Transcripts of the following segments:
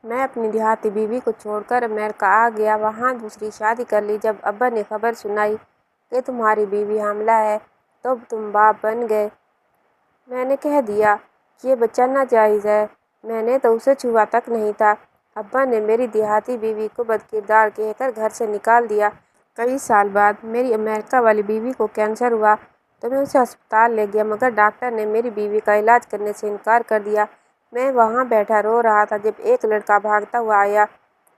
میں اپنی دیہاتی بیوی کو چھوڑ کر امریکہ آ گیا، وہاں دوسری شادی کر لی۔ جب ابا نے خبر سنائی کہ تمہاری بیوی حاملہ ہے تو تم باپ بن گئے۔ میں نے کہہ دیا، یہ بچہ ناجائز ہے، میں نے تو اسے چھوا تک نہیں تھا۔ ابا نے میری دیہاتی بیوی کو بدکردار کہہ کر گھر سے نکال دیا۔ کئی سال بعد میری امریکہ والی بیوی کو کینسر ہوا تو میں اسے ہسپتال لے گیا، مگر ڈاکٹر نے میری بیوی کا علاج کرنے سے انکار کر دیا۔ میں وہاں بیٹھا رو رہا تھا جب ایک لڑکا بھاگتا ہوا آیا۔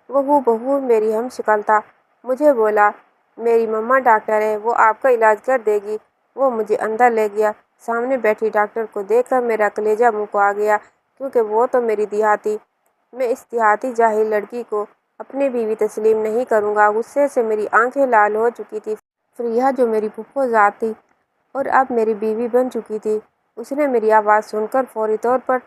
وہ ہو بہو میری ہم شکل تھا۔ مجھے بولا، میری مما ڈاکٹر ہے، وہ آپ کا علاج کر دے گی۔ وہ مجھے اندر لے گیا۔ سامنے بیٹھی ڈاکٹر کو دیکھ کر میرا کلیجہ منہ کو آ گیا، کیونکہ وہ تو میری دیہاتی۔ میں اس دیہاتی جاہل لڑکی کو اپنی بیوی تسلیم نہیں کروں گا۔ غصے سے میری آنکھیں لال ہو چکی تھی۔ فریحہ جو میری پھپھو ذات تھی اور اب میری بیوی بن چکی تھی، اس نے میری آواز سن کر فوری طور پر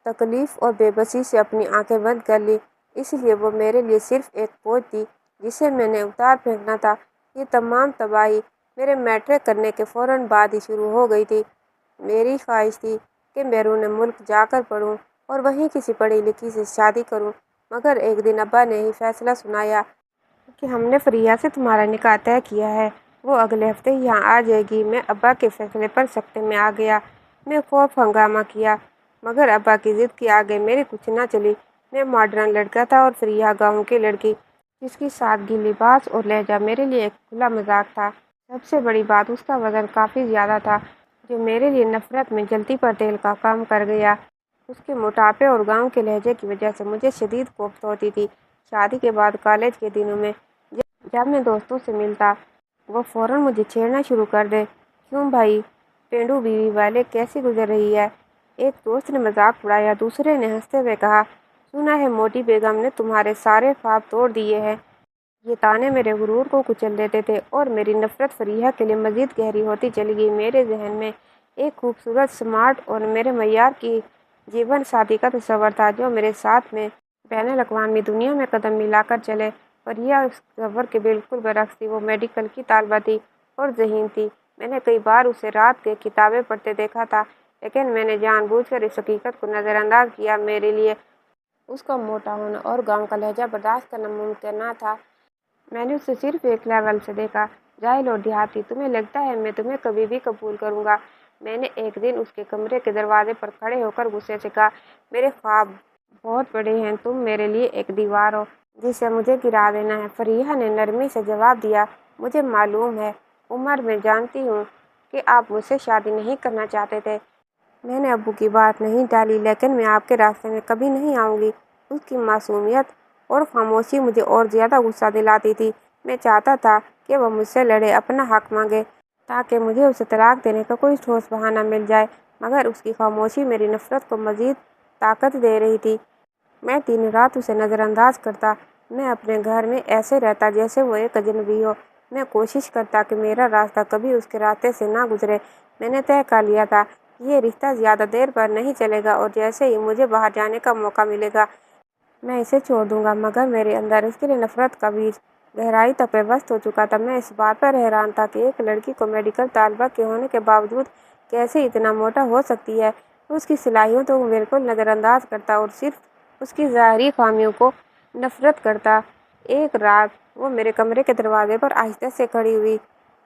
تکلیف اور بے بسی سے اپنی آنکھیں بند کر لیں، اس لیے وہ میرے لیے صرف ایک بوجھ تھی جسے میں نے اتار پھینکنا تھا۔ یہ تمام تباہی میرے میٹرک کرنے کے فوراً بعد ہی شروع ہو گئی تھی۔ میری خواہش تھی کہ بیرون ملک جا کر پڑھوں اور وہیں کسی پڑھی لکھی سے شادی کروں، مگر ایک دن ابا نے ہی فیصلہ سنایا کہ ہم نے فریحہ سے تمہارا نکاح طے کیا ہے، وہ اگلے ہفتے ہی یہاں آ جائے گی۔ میں ابا کے فیصلے پر سکتے میں آ گیا۔ میں خوب ہنگامہ کیا، مگر ابا کی ضد کے آگے میری کچھ نہ چلی۔ میں ماڈرن لڑکا تھا اور فریحہ گاؤں کی لڑکی، جس کی سادگی، لباس اور لہجہ میرے لیے ایک کھلا مذاق تھا۔ سب سے بڑی بات، اس کا وزن کافی زیادہ تھا، جو میرے لیے نفرت میں جلتی پر تیل کا کام کر گیا۔ اس کے موٹاپے اور گاؤں کے لہجے کی وجہ سے مجھے شدید کوفت ہوتی تھی۔ شادی کے بعد کالج کے دنوں میں جب میں دوستوں سے ملتا، وہ فوراً مجھے چھیڑنا شروع کر دیں۔ کیوں بھائی، پینڈو بیوی والے کیسی گزر رہی ہے؟ ایک دوست نے مذاق اڑایا۔ دوسرے نے ہنستے ہوئے کہا، سنا ہے موٹی بیگم نے تمہارے سارے خواب توڑ دیے ہیں۔ یہ طعنے میرے غرور کو کچل دیتے تھے اور میری نفرت فریحہ کے لیے مزید گہری ہوتی چلی گئی۔ میرے ذہن میں ایک خوبصورت، سمارٹ اور میرے معیار کی جیون ساتھی کا تصور تھا، جو میرے ساتھ میں بین الاقوامی دنیا میں قدم ملا کر چلے۔ فریحہ اس تصور کے بالکل برعکس تھی۔ وہ میڈیکل کی طالبہ تھی اور ذہین تھی۔ میں نے کئی بار اسے رات کے کتابیں پڑھتے دیکھا تھا، لیکن میں نے جان بوجھ کر اس حقیقت کو نظر انداز کیا۔ میرے لیے اس کا موٹا ہونا اور گاؤں کا لہجہ برداشت کرنا ممکن نہ تھا۔ میں نے اسے صرف ایک لیول سے دیکھا، جاہل اور دیہاتی۔ تمہیں لگتا ہے میں تمہیں کبھی بھی قبول کروں گا؟ میں نے ایک دن اس کے کمرے کے دروازے پر کھڑے ہو کر غصے سے کہا، میرے خواب بہت بڑے ہیں، تم میرے لیے ایک دیوار ہو جسے مجھے گرا دینا ہے۔ فریحہ نے نرمی سے جواب دیا، مجھے معلوم ہے عمر، میں جانتی ہوں کہ آپ مجھ سے شادی نہیں کرنا چاہتے تھے۔ میں نے ابو کی بات نہیں ٹالی، لیکن میں آپ کے راستے میں کبھی نہیں آؤں گی۔ اس کی معصومیت اور خاموشی مجھے اور زیادہ غصہ دلاتی تھی۔ میں چاہتا تھا کہ وہ مجھ سے لڑے، اپنا حق مانگے، تاکہ مجھے اسے طلاق دینے کا کوئی ٹھوس بہانہ مل جائے، مگر اس کی خاموشی میری نفرت کو مزید طاقت دے رہی تھی۔ میں دن رات اسے نظر انداز کرتا۔ میں اپنے گھر میں ایسے رہتا جیسے وہ ایک اجنبی ہو۔ میں کوشش کرتا کہ میرا راستہ کبھی اس کے راستے سے نہ گزرے۔ میں نے طے کر لیا تھا کہ یہ رشتہ زیادہ دیر پر نہیں چلے گا اور جیسے ہی مجھے باہر جانے کا موقع ملے گا میں اسے چھوڑ دوں گا، مگر میرے اندر اس کے لیے نفرت کا بیج گہرائی تک پیوست ہو چکا تھا۔ میں اس بات پر حیران تھا کہ ایک لڑکی کو میڈیکل طالبہ کے ہونے کے باوجود کیسے اتنا موٹا ہو سکتی ہے۔ اس کی صلاحیتوں کو بالکل نظر انداز کرتا اور صرف اس کی ظاہری خامیوں کو نفرت کرتا۔ ایک رات وہ میرے کمرے کے دروازے پر آہستہ سے کھڑی ہوئی۔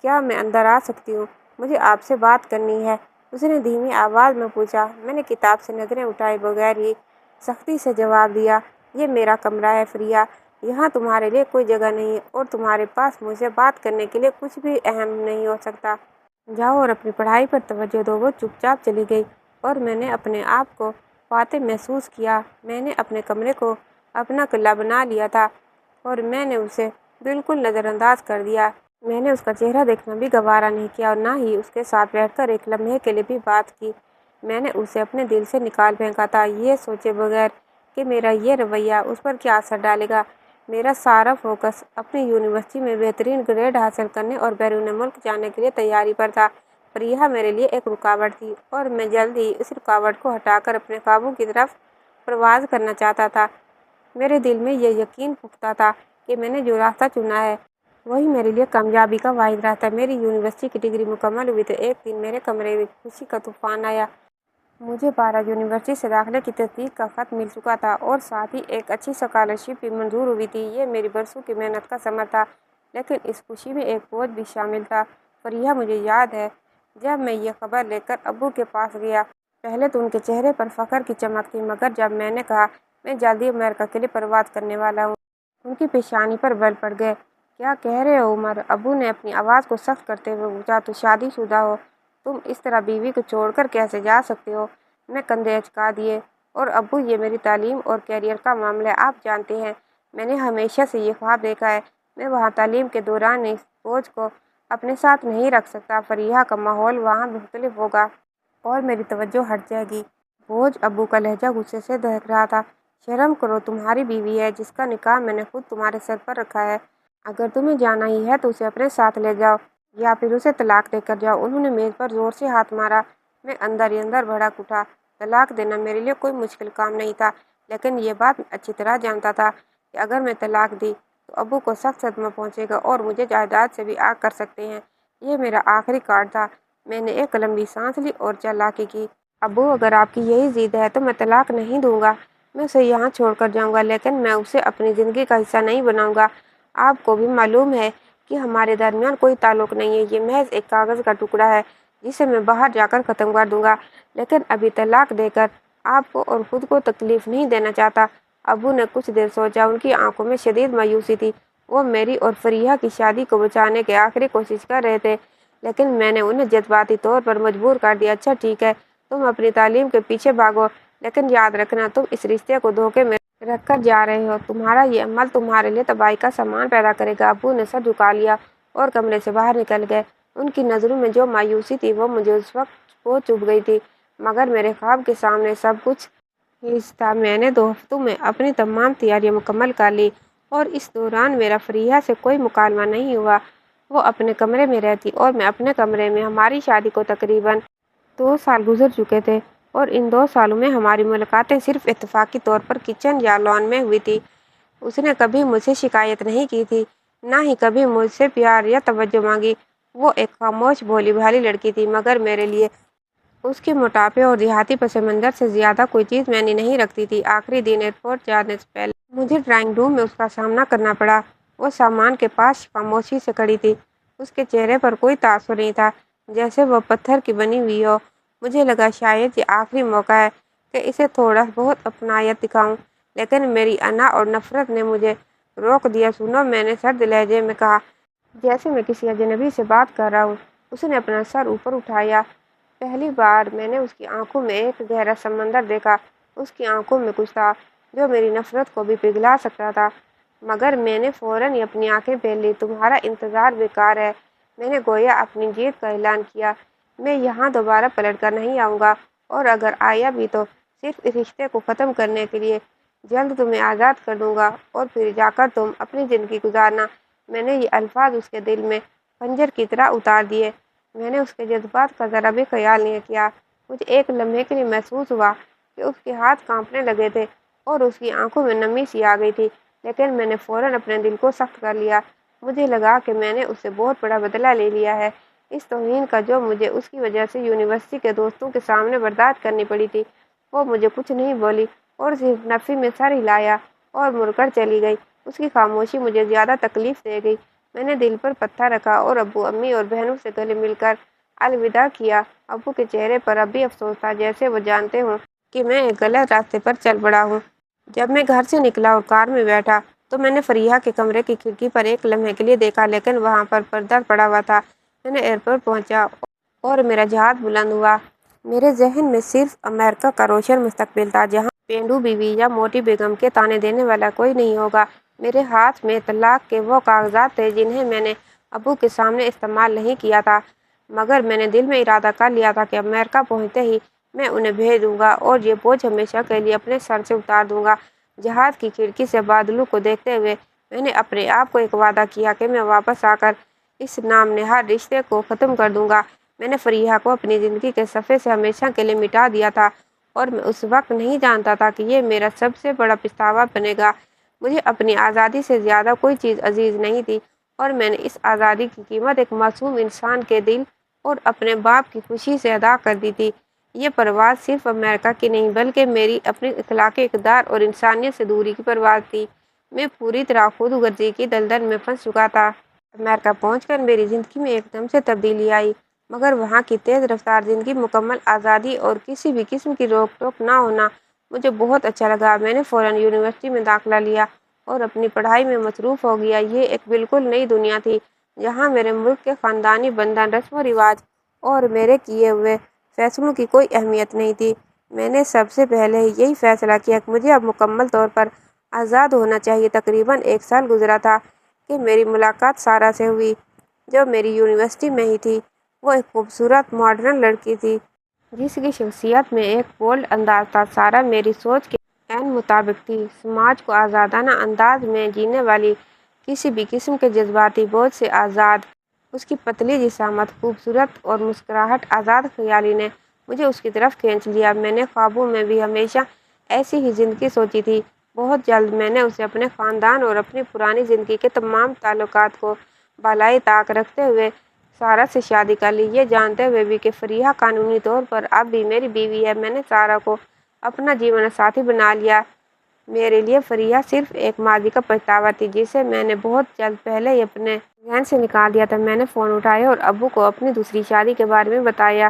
کیا میں اندر آ سکتی ہوں؟ مجھے آپ سے بات کرنی ہے، اس نے دھیمی آواز میں پوچھا۔ میں نے کتاب سے نظریں اٹھائے بغیر ہی سختی سے جواب دیا، یہ میرا کمرہ ہے فریحہ، یہاں تمہارے لیے کوئی جگہ نہیں ہے اور تمہارے پاس مجھ سے بات کرنے کے لیے کچھ بھی اہم نہیں ہو سکتا۔ جاؤ اور اپنی پڑھائی پر توجہ دو۔ وہ چپ چاپ چلی گئی اور میں نے اپنے آپ کو فاتح محسوس کیا۔ میں نے اپنے کمرے کو اپنا قلعہ بنا لیا تھا اور میں نے اسے بالکل نظر انداز کر دیا۔ میں نے اس کا چہرہ دیکھنا بھی گوارا نہیں کیا اور نہ ہی اس کے ساتھ بیٹھ کر ایک لمحے کے لیے بھی بات کی۔ میں نے اسے اپنے دل سے نکال پھینکا تھا، یہ سوچے بغیر کہ میرا یہ رویہ اس پر کیا اثر ڈالے گا۔ میرا سارا فوکس اپنی یونیورسٹی میں بہترین گریڈ حاصل کرنے اور بیرون ملک جانے کے لیے تیاری پر تھا۔ فریحہ میرے لیے ایک رکاوٹ تھی اور میں جلد ہی اس رکاوٹ کو ہٹا کر اپنے خوابوں کی طرف پرواز کرنا چاہتا تھا۔ میرے دل میں یہ یقین پختہ تھا کہ میں نے جو راستہ چنا ہے وہی میرے لیے کامیابی کا واحد راستہ ہے۔ میری یونیورسٹی کی ڈگری مکمل ہوئی تو ایک دن میرے کمرے میں خوشی کا طوفان آیا۔ مجھے 12 یونیورسٹی سے داخلے کی تصدیق کا خط مل چکا تھا اور ساتھ ہی ایک اچھی اسکالرشپ بھی منظور ہوئی تھی۔ یہ میری برسوں کی محنت کا ثمر تھا، لیکن اس خوشی میں ایک بوجھ بھی شامل تھا۔ فریحہ، مجھے یاد ہے جب میں یہ خبر لے کر ابو کے پاس گیا، پہلے تو ان کے چہرے پر فخر کی چمک تھی، مگر جب میں نے کہا میں جلدی امریکہ کے لیے پرواز کرنے والا ہوں، ان کی پیشانی پر بل پڑ گئے۔ کیا کہہ رہے ہو عمر؟ ابو نے اپنی آواز کو سخت کرتے ہوئے پوچھا۔ تو شادی شدہ ہو، تم اس طرح بیوی کو چھوڑ کر کیسے جا سکتے ہو؟ میں کندھے اچکا دیے۔ اور ابو، یہ میری تعلیم اور کیریئر کا معاملہ ہے، آپ جانتے ہیں میں نے ہمیشہ سے یہ خواب دیکھا ہے، میں وہاں تعلیم کے دوران اس بوجھ کو اپنے ساتھ نہیں رکھ سکتا۔ فریحہ کا ماحول وہاں مختلف ہوگا اور میری توجہ ہٹ جائے گی۔ بوجھ؟ ابو کا لہجہ غصے سے دہک رہا تھا۔ شرم کرو، تمہاری بیوی ہے جس کا نکاح میں نے خود تمہارے سر پر رکھا ہے، اگر تمہیں جانا ہی ہے تو اسے اپنے ساتھ لے جاؤ یا پھر اسے طلاق دے کر جاؤ۔ انہوں نے میز پر زور سے ہاتھ مارا۔ میں اندر ہی اندر بھڑک اٹھا۔ طلاق دینا میرے لیے کوئی مشکل کام نہیں تھا، لیکن یہ بات میں اچھی طرح جانتا تھا کہ اگر میں طلاق دی تو ابو کو سخت صدمہ پہنچے گا اور مجھے جائیداد سے بھی آگ کر سکتے ہیں۔ یہ میرا آخری کارڈ تھا۔ میں نے ایک لمبی سانس لی اور چالاکی کی۔ ابو، اگر آپ کی یہی ضد ہے تو میں طلاق نہیں دوں گا، میں اسے یہاں چھوڑ کر جاؤں گا، لیکن میں اسے اپنی زندگی کا حصہ نہیں بناؤں گا۔ آپ کو بھی معلوم ہے کہ ہمارے درمیان کوئی تعلق نہیں ہے، یہ محض ایک کاغذ کا ٹکڑا ہے جسے میں باہر جا کر ختم کر دوں گا، لیکن ابھی طلاق دے کر آپ کو اور خود کو تکلیف نہیں دینا چاہتا۔ ابو نے کچھ دیر سوچا، ان کی آنکھوں میں شدید مایوسی تھی۔ وہ میری اور فریحہ کی شادی کو بچانے کی آخری کوشش کر رہے تھے، لیکن میں نے انہیں جذباتی طور پر مجبور کر دیا۔ اچھا ٹھیک ہے، تم اپنی تعلیم کے پیچھے بھاگو، لیکن یاد رکھنا تم اس رشتے کو دھوکے میں رکھ کر جا رہے ہو۔ تمہارا یہ عمل تمہارے لیے تباہی کا سامان پیدا کرے گا۔ ابو نے سر جھکا لیا اور کمرے سے باہر نکل گئے۔ ان کی نظروں میں جو مایوسی تھی وہ مجھے اس وقت وہ چبھ گئی تھی، مگر میرے خواب کے سامنے سب کچھ ہیج تھا۔ میں نے 2 ہفتوں میں اپنی تمام تیاریاں مکمل کر لی اور اس دوران میرا فریحہ سے کوئی مکالمہ نہیں ہوا۔ وہ اپنے کمرے میں رہتی اور میں اپنے کمرے میں۔ ہماری شادی کو تقریباً 2 سال گزر چکے تھے اور ان 2 سالوں میں ہماری ملاقاتیں صرف اتفاقی طور پر کچن یا لان میں ہوئی تھی۔ اس نے کبھی مجھ سے شکایت نہیں کی تھی، نہ ہی کبھی مجھ سے پیار یا توجہ مانگی۔ وہ ایک خاموش بھولی بھالی لڑکی تھی، مگر میرے لیے اس کے موٹاپے اور دیہاتی پس منظر سے زیادہ کوئی چیز معنی نہیں رکھتی تھی۔ آخری دن ایئرپورٹ جانے سے پہلے مجھے ڈرائنگ روم میں اس کا سامنا کرنا پڑا۔ وہ سامان کے پاس خاموشی سے کھڑی تھی، اس کے چہرے پر کوئی تاثر نہیں تھا، جیسے وہ پتھر کی بنی ہوئی ہو۔ مجھے لگا شاید یہ آخری موقع ہے کہ اسے تھوڑا بہت اپنائیت دکھاؤں، لیکن میری انا اور نفرت نے مجھے روک دیا۔ سنو، میں نے سرد لہجے میں کہا، جیسے میں کسی اجنبی سے بات کر رہا ہوں۔ اس نے اپنا سر اوپر اٹھایا۔ پہلی بار میں نے اس کی آنکھوں میں ایک گہرا سمندر دیکھا۔ اس کی آنکھوں میں کچھ تھا جو میری نفرت کو بھی پگھلا سکتا تھا، مگر میں نے فوراً ہی اپنی آنکھیں پھیر لیں۔ تمہارا انتظار بیکار ہے، میں نے گویا اپنی جیت کا اعلان کیا۔ میں یہاں دوبارہ پلٹ کر نہیں آؤں گا، اور اگر آیا بھی تو صرف اس رشتے کو ختم کرنے کے لیے۔ جلد تمہیں آزاد کر دوں گا اور پھر جا کر تم اپنی زندگی گزارنا۔ میں نے یہ الفاظ اس کے دل میں خنجر کی طرح اتار دیے۔ میں نے اس کے جذبات کا ذرا بھی خیال نہیں کیا۔ مجھے ایک لمحے کے لیے محسوس ہوا کہ اس کے ہاتھ کانپنے لگے تھے اور اس کی آنکھوں میں نمی سی آ گئی تھی، لیکن میں نے فوراً اپنے دل کو سخت کر لیا۔ مجھے لگا کہ میں نے اس سے بہت بڑا بدلہ لے لیا ہے، اس توہین کا جو مجھے اس کی وجہ سے یونیورسٹی کے دوستوں کے سامنے برداشت کرنی پڑی تھی۔ وہ مجھے کچھ نہیں بولی اور صرف نفی میں سر ہلایا اور مڑ کر چلی گئی۔ اس کی خاموشی مجھے زیادہ تکلیف دے گئی۔ میں نے دل پر پتھر رکھا اور ابو، امی اور بہنوں سے گلے مل کر الوداع کیا۔ ابو کے چہرے پر اب بھی افسوس تھا، جیسے وہ جانتے ہوں کہ میں ایک غلط راستے پر چل پڑا ہوں۔ جب میں گھر سے نکلا اور کار میں بیٹھا تو میں نے فریحہ کے کمرے کی کھڑکی پر ایک لمحے کے لیے دیکھا، لیکن وہاں پر پردہ پڑا ہوا تھا۔ میں نے ایئرپورٹ پہنچا اور میرا جہاز بلند ہوا۔ میرے ذہن میں صرف امریکہ کا روشن مستقبل تھا، جہاں پینڈو بیوی یا موٹی بیگم کے طعنے دینے والا کوئی نہیں ہوگا۔ میرے ہاتھ میں طلاق کے وہ کاغذات تھے جنہیں میں نے ابو کے سامنے استعمال نہیں کیا تھا، مگر میں نے دل میں ارادہ کر لیا تھا کہ امریکہ پہنچتے ہی میں انہیں بھیج دوں گا اور یہ بوجھ ہمیشہ کے لیے اپنے سر سے اتار دوں گا۔ جہاز کی کھڑکی سے بادلوں کو دیکھتے ہوئے میں نے اپنے آپ کو ایک وعدہ کیا کہ میں واپس آ کر اس نام نہاد رشتے کو ختم کر دوں گا۔ میں نے فریحہ کو اپنی زندگی کے صفحے سے ہمیشہ کے لیے مٹا دیا تھا، اور میں اس وقت نہیں جانتا تھا کہ یہ میرا سب سے بڑا پچھتاوا بنے گا۔ مجھے اپنی آزادی سے زیادہ کوئی چیز عزیز نہیں تھی، اور میں نے اس آزادی کی قیمت ایک معصوم انسان کے دل اور اپنے باپ کی خوشی سے ادا کر دی تھی۔ یہ پرواز صرف امریکہ کی نہیں بلکہ میری اپنی اخلاقی اقدار اور انسانیت سے دوری کی پرواز تھی۔ میں پوری طرح خود غرضی کی دلدل میں پھنس چکا تھا۔ امریکہ پہنچ کر میری زندگی میں ایک دم سے تبدیلی آئی، مگر وہاں کی تیز رفتار زندگی، مکمل آزادی اور کسی بھی قسم کی روک ٹوک نہ ہونا مجھے بہت اچھا لگا۔ میں نے فوراً یونیورسٹی میں داخلہ لیا اور اپنی پڑھائی میں مصروف ہو گیا۔ یہ ایک بالکل نئی دنیا تھی جہاں میرے ملک کے خاندانی بندھن، رسم و رواج اور میرے کیے ہوئے فیصلوں کی کوئی اہمیت نہیں تھی۔ میں نے سب سے پہلے یہی فیصلہ کیا کہ مجھے اب مکمل طور پر آزاد ہونا چاہیے۔ تقریباً 1 سال گزرا تھا کہ میری ملاقات سارہ سے ہوئی، جو میری یونیورسٹی میں ہی تھی۔ وہ ایک خوبصورت ماڈرن لڑکی تھی جس کی شخصیت میں ایک بولڈ انداز تھا۔ سارہ میری سوچ کے عین مطابق تھی، سماج کو آزادانہ انداز میں جینے والی، کسی بھی قسم کے جذباتی بوجھ سے آزاد۔ اس کی پتلی جسامت، خوبصورت اور مسکراہٹ آزاد خیالی نے مجھے اس کی طرف کھینچ لیا۔ میں نے خوابوں میں بھی ہمیشہ ایسی ہی زندگی سوچی تھی۔ بہت جلد میں نے اسے اپنے خاندان اور اپنی پرانی زندگی کے تمام تعلقات کو بالائے طاق رکھتے ہوئے سارہ سے شادی کر لی، یہ جانتے ہوئے بھی کہ فریحہ قانونی طور پر اب بھی میری بیوی ہے۔ میں نے سارہ کو اپنا جیون ساتھی بنا لیا۔ میرے لیے فریحہ صرف ایک ماضی کا پچھتاوا تھی جسے میں نے بہت جلد پہلے ہی اپنے ذہن سے نکال دیا تھا۔ میں نے فون اٹھایا اور ابو کو اپنی دوسری شادی کے بارے میں بتایا۔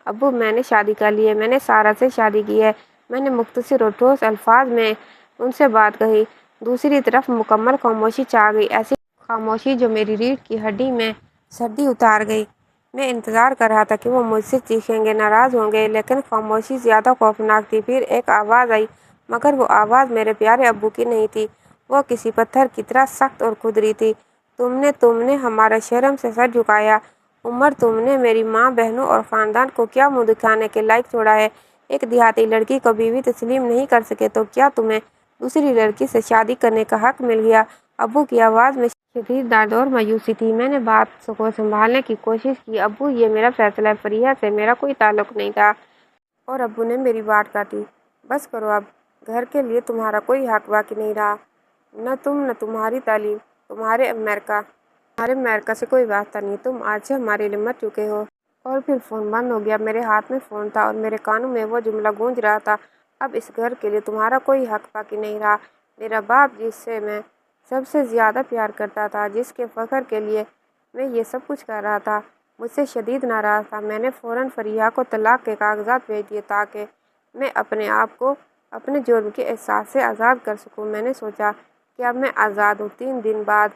ابو، میں نے شادی کر لی ہے، میں نے سارہ سے شادی کی ہے۔ میں نے مختصر اور ٹھوس الفاظ میں ان سے بات کہی۔ دوسری طرف مکمل خاموشی چھا گئی، ایسی خاموشی جو میری ریڑھ کی ہڈی میں سردی اتار گئی۔ میں انتظار کر رہا تھا کہ وہ مجھ سے چیخیں گے، ناراض ہوں گے، لیکن خاموشی زیادہ خوفناک تھی۔ پھر ایک آواز آئی، مگر وہ آواز میرے پیارے ابو کی نہیں تھی۔ وہ کسی پتھر کی طرح سخت اور کھردری تھی۔ تم نے ہمارا شرم سے سر جھکایا۔ عمر، تم نے میری ماں، بہنوں اور خاندان کو کیا منہ دکھانے کے لائق چھوڑا ہے؟ ایک دیہاتی لڑکی کو بیوی تسلیم نہیں کر سکے تو کیا تمہیں دوسری لڑکی سے شادی کرنے کا حق مل گیا؟ ابو کی آواز میں شدید درد اور مایوسی تھی۔ میں نے بات کو سنبھالنے کی کوشش کی۔ ابو، یہ میرا فیصلہ ہے، فریحہ سے میرا کوئی تعلق نہیں تھا۔ اور ابو نے میری بات کاٹی۔ بس کرو اب، گھر کے لیے تمہارا کوئی حق باقی نہیں رہا، نہ تم، نہ تمہاری تعلیم، تمہارے امریکہ سے کوئی واسطہ نہیں، تم آج سے ہمارے لیے مر چکے ہو۔ اور پھر فون بند ہو گیا۔ میرے ہاتھ میں فون تھا اور میرے کانوں میں وہ جملہ گونج رہا تھا، اب اس گھر کے لیے تمہارا کوئی حق باقی نہیں رہا۔ میرا باپ، جس سے میں سب سے زیادہ پیار کرتا تھا، جس کے فخر کے لیے میں یہ سب کچھ کر رہا تھا، مجھ سے شدید ناراض تھا۔ میں نے فوراً فریحہ کو طلاق کے کاغذات بھیج دیے تاکہ میں اپنے آپ کو اپنے جرم کے احساس سے آزاد کر سکوں۔ میں نے سوچا کہ اب میں آزاد ہوں۔ 3 دن بعد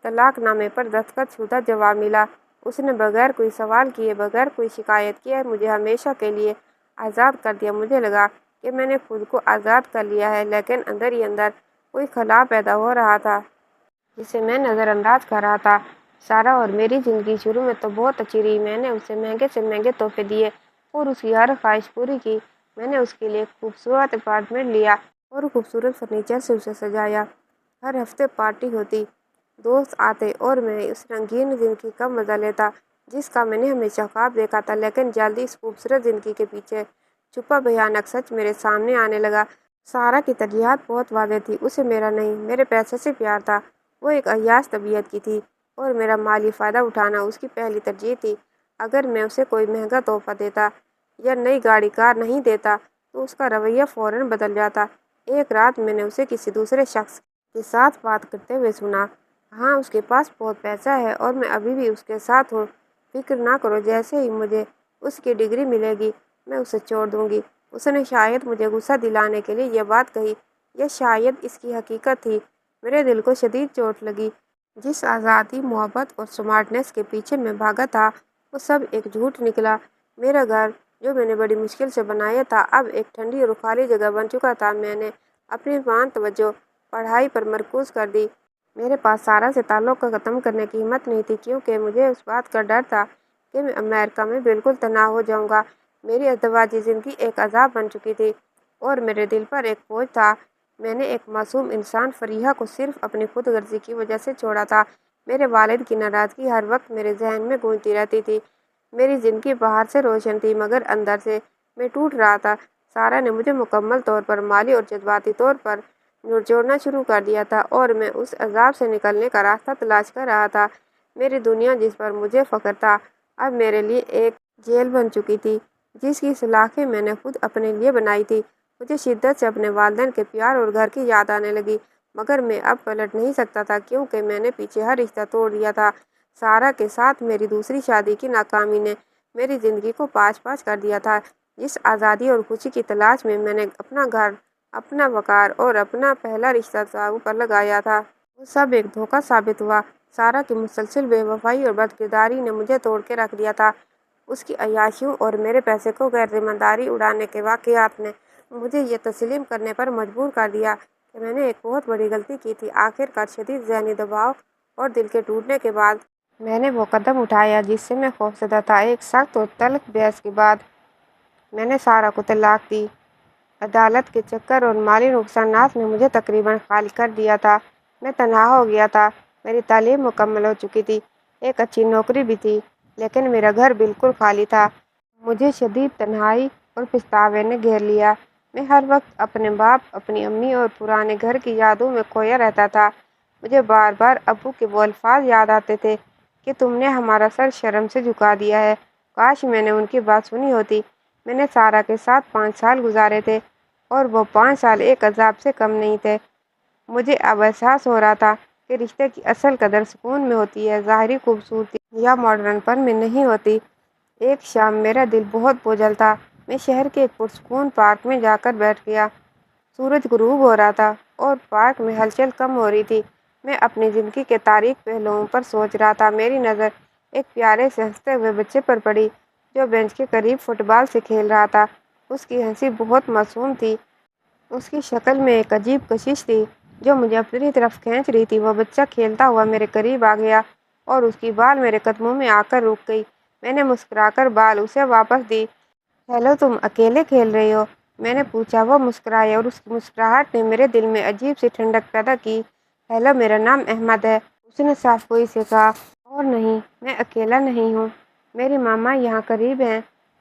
طلاق نامے پر دستخط شدہ جواب ملا۔ اس نے بغیر کوئی سوال کیے، بغیر کوئی شکایت کیے مجھے ہمیشہ کے لیے آزاد کر دیا۔ مجھے لگا کہ میں نے خود کو آزاد کر لیا ہے، لیکن اندر ہی اندر کوئی خلا پیدا ہو رہا تھا جسے میں نظر انداز کر رہا تھا۔ سارہ اور میری زندگی شروع میں تو بہت اچھی رہی۔ میں نے اسے مہنگے سے مہنگے تحفے دیے اور اس کی ہر خواہش پوری کی۔ میں نے اس کے لیے ایک خوبصورت اپارٹمنٹ لیا اور خوبصورت فرنیچر سے اسے سجایا۔ ہر ہفتے پارٹی ہوتی، دوست آتے اور میں اس رنگین زندگی کا مزہ لیتا جس کا میں نے ہمیشہ خواب دیکھا تھا۔ لیکن جلد ہی اس خوبصورت زندگی کے پیچھے چھپا بھیانک سچ میرے سامنے آنے لگا۔ سارہ کی ترجیحات بہت واضح تھیں۔ اسے میرا نہیں، میرے پیسے سے پیار تھا۔ وہ ایک عیاش طبیعت کی تھی اور میرا مالی فائدہ اٹھانا اس کی پہلی ترجیح تھی۔ اگر میں اسے کوئی مہنگا تحفہ دیتا یا نئی گاڑی کار نہیں دیتا تو اس کا رویہ فوراً بدل جاتا۔ ایک رات میں نے اسے کسی دوسرے شخص کے ساتھ بات کرتے ہوئے سنا۔ ہاں، اس کے پاس بہت پیسہ ہے اور میں ابھی بھی اس کے ساتھ ہوں۔ فکر نہ کرو، جیسے ہی مجھے اس کی ڈگری ملے گی میں اسے چھوڑ دوں گی۔ اس نے شاید مجھے غصہ دلانے کے لیے یہ بات کہی، یا شاید اس کی حقیقت تھی۔ میرے دل کو شدید چوٹ لگی۔ جس آزادی، محبت اور سمارٹنیس کے پیچھے میں بھاگا تھا وہ سب ایک جھوٹ نکلا۔ میرا گھر، جو میں نے بڑی مشکل سے بنایا تھا، اب ایک ٹھنڈی اور خالی جگہ بن چکا تھا۔ میں نے اپنی تمام توجہ پڑھائی پر مرکوز کر دی۔ میرے پاس سارہ سے تعلق کو ختم کرنے کی ہمت نہیں تھی، کیونکہ مجھے اس بات کا ڈر تھا کہ میں امریکہ میں بالکل تنہا ہو جاؤں گا۔ میری ازدواجی زندگی ایک عذاب بن چکی تھی اور میرے دل پر ایک بوجھ تھا۔ میں نے ایک معصوم انسان، فریحہ، کو صرف اپنی خود غرضی کی وجہ سے چھوڑا تھا۔ میرے والد کی ناراضگی ہر وقت میرے ذہن میں گونجتی رہتی تھی۔ میری زندگی باہر سے روشن تھی مگر اندر سے میں ٹوٹ رہا تھا۔ سارہ نے مجھے مکمل طور پر مالی اور جذباتی طور پر جھنجھوڑنا شروع کر دیا تھا اور میں اس عذاب سے نکلنے کا راستہ تلاش کر رہا تھا۔ میری دنیا، جس پر مجھے فخر تھا، اب میرے لیے ایک جیل بن چکی تھی۔ جس کی سلاخیں میں نے خود اپنے لیے بنائی تھی۔ مجھے شدت سے اپنے والدین کے پیار اور گھر کی یاد آنے لگی، مگر میں اب پلٹ نہیں سکتا تھا کیونکہ میں نے پیچھے ہر رشتہ توڑ دیا تھا۔ سارا کے ساتھ میری دوسری شادی کی ناکامی نے میری زندگی کو پاچ پاچ کر دیا تھا۔ جس آزادی اور خوشی کی تلاش میں نے اپنا گھر، اپنا وقار اور اپنا پہلا رشتہ داؤ پر لگایا تھا، وہ سب ایک دھوکہ ثابت ہوا۔ سارا کی مسلسل بے وفائی اور بد کرداری نے مجھے توڑ کے رکھ دیا تھا۔ اس کی عیاشیوں اور میرے پیسے کو غیر ذمہ داری اڑانے کے واقعات نے مجھے یہ تسلیم کرنے پر مجبور کر دیا کہ میں نے ایک بہت بڑی غلطی کی تھی۔ آخرکار شدید ذہنی دباؤ اور دل کے ٹوٹنے کے بعد میں نے وہ قدم اٹھایا جس سے میں خوفزدہ تھا۔ ایک سخت اور تلخ بحث کے بعد میں نے سارا کو طلاق دی۔ عدالت کے چکر اور مالی نقصانات نے مجھے تقریباً خالی کر دیا تھا۔ میں تنہا ہو گیا تھا۔ میری تعلیم مکمل ہو چکی تھی، ایک اچھی نوکری بھی تھی، لیکن میرا گھر بالکل خالی تھا۔ مجھے شدید تنہائی اور پچھتاوے نے گھیر لیا۔ میں ہر وقت اپنے باپ، اپنی امی اور پرانے گھر کی یادوں میں کھویا رہتا تھا۔ مجھے بار بار ابو کے وہ الفاظ یاد آتے تھے کہ تم نے ہمارا سر شرم سے جھکا دیا ہے۔ کاش میں نے ان کی بات سنی ہوتی۔ میں نے سارا کے ساتھ 5 سال گزارے تھے اور وہ 5 سال ایک عذاب سے کم نہیں تھے۔ مجھے اب احساس ہو رہا تھا کہ رشتے کی اصل قدر سکون میں ہوتی ہے، ظاہری خوبصورتی یا ماڈرن پن میں نہیں ہوتی۔ ایک شام میرا دل بہت بوجھل تھا۔ میں شہر کے ایک پرسکون پارک میں جا کر بیٹھ گیا۔ سورج غروب ہو رہا تھا اور پارک میں ہلچل کم ہو رہی تھی۔ میں اپنی زندگی کے تاریک پہلوؤں پر سوچ رہا تھا۔ میری نظر ایک پیارے سے ہنستے ہوئے بچے پر پڑی جو بینچ کے قریب فٹ بال سے کھیل رہا تھا۔ اس کی ہنسی بہت معصوم تھی۔ اس کی شکل میں ایک عجیب کشش تھی جو مجھے اپنی طرف کھینچ رہی تھی۔ وہ بچہ کھیلتا ہوا میرے قریب آ گیا اور اس کی بال میرے قدموں میں آ کر رک گئی۔ میں نے مسکرا کر بال اسے واپس دی۔ ہیلو، تم اکیلے کھیل رہے ہو؟ میں نے پوچھا۔ وہ مسکرائی اور اس کی مسکراہٹ نے میرے دل میں عجیب سی ٹھنڈک پیدا کی۔ ہیلو، میرا نام احمد ہے، اس نے صاف گوئی سے کہا۔ اور نہیں، میں اکیلا نہیں ہوں، میری ماما یہاں قریب ہیں۔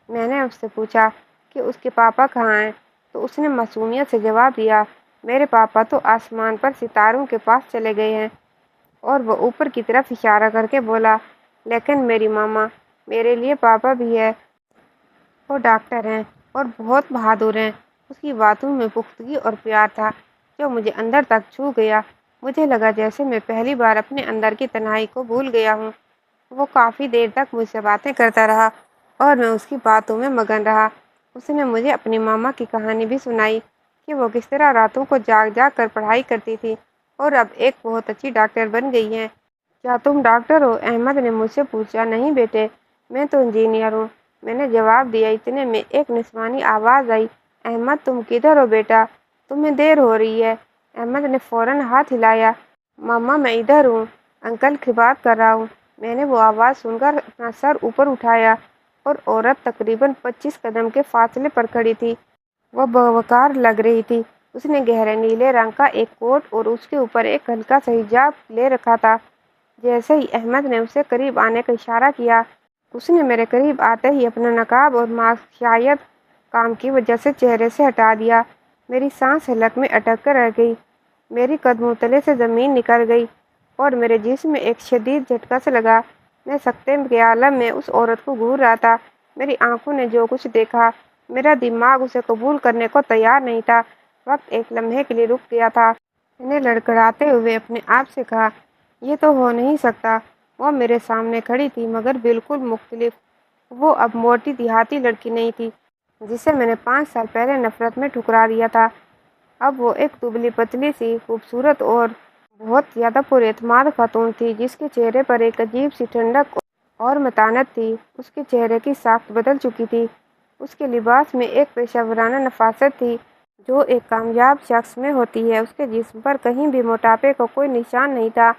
میں نے اس سے پوچھا کہ اس کے پاپا کہاں ہیں، تو اس نے معصومیت سے جواب دیا، میرے پاپا تو آسمان پر ستاروں کے پاس چلے گئے ہیں۔ اور وہ اوپر کی طرف اشارہ کر کے بولا، لیکن میری ماما، میرے لیے پاپا بھی ہے۔ وہ ڈاکٹر ہیں اور بہت بہادر ہیں۔ اس کی باتوں میں پختگی اور پیار تھا جو مجھے اندر تک چھو گیا۔ مجھے لگا جیسے میں پہلی بار اپنے اندر کی تنہائی کو بھول گیا ہوں۔ وہ کافی دیر تک مجھ سے باتیں کرتا رہا اور میں اس کی باتوں میں مگن رہا۔ اس نے مجھے اپنی ماما کی کہانی بھی سنائی کہ وہ کس طرح راتوں کو جاگ جاگ کر پڑھائی کرتی تھی اور اب ایک بہت اچھی ڈاکٹر بن گئی ہیں۔ کیا تم ڈاکٹر ہو؟ احمد نے مجھ سے پوچھا۔ نہیں بیٹے، میں تو انجینئر ہوں، میں نے جواب دیا۔ اتنے میں ایک نسوانی آواز آئی، احمد تم کدھر ہو بیٹا؟ تمہیں دیر ہو رہی ہے۔ احمد نے فوراً ہاتھ ہلایا۔ ماما، میں ادھر ہوں، انکل کی بات کر رہا ہوں۔ میں نے وہ آواز سن کر اپنا سر اوپر اٹھایا اور عورت تقریباً 25 قدم کے فاصلے پر کھڑی تھی۔ وہ باوقار لگ رہی تھی۔ اس نے گہرے نیلے رنگ کا ایک کوٹ اور اس کے اوپر ایک ہلکا سا حجاب لے رکھا تھا۔ جیسے ہی احمد نے اسے قریب آنے کا اشارہ کیا، اس نے میرے قریب آتے ہی اپنا نقاب اور ماسک شاید کام کی وجہ سے چہرے سے ہٹا دیا۔ میری سانس حلق میں اٹک کر رہ گئی، میری قدموں تلے سے زمین نکل گئی اور میرے جسم میں ایک شدید جھٹکا سے لگا۔ میں سکتے کے عالم میں اس عورت کو گھور رہا تھا۔ میری آنکھوں نے جو کچھ دیکھا، میرا دماغ اسے قبول کرنے کو تیار نہیں تھا۔ وقت ایک لمحے کے لیے رک گیا تھا۔ میں نے لڑکھڑاتے ہوئے اپنے آپ سے کہا، یہ تو ہو نہیں سکتا۔ وہ میرے سامنے کھڑی تھی مگر بالکل مختلف۔ وہ اب موٹی دیہاتی لڑکی نہیں تھی جسے میں نے 5 سال پہلے نفرت میں ٹھکرا دیا تھا۔ اب وہ ایک دبلی پتلی سی خوبصورت اور بہت زیادہ پر اعتماد خاتون تھی جس کے چہرے پر ایک عجیب سی ٹھنڈک اور متانت تھی۔ اس کے چہرے کی ساخت بدل چکی تھی۔ اس کے لباس میں ایک پیشہ ورانہ نفاست تھی جو ایک کامیاب شخص میں ہوتی ہے۔ اس کے جسم پر کہیں بھی موٹاپے کا کوئی نشان نہیں تھا۔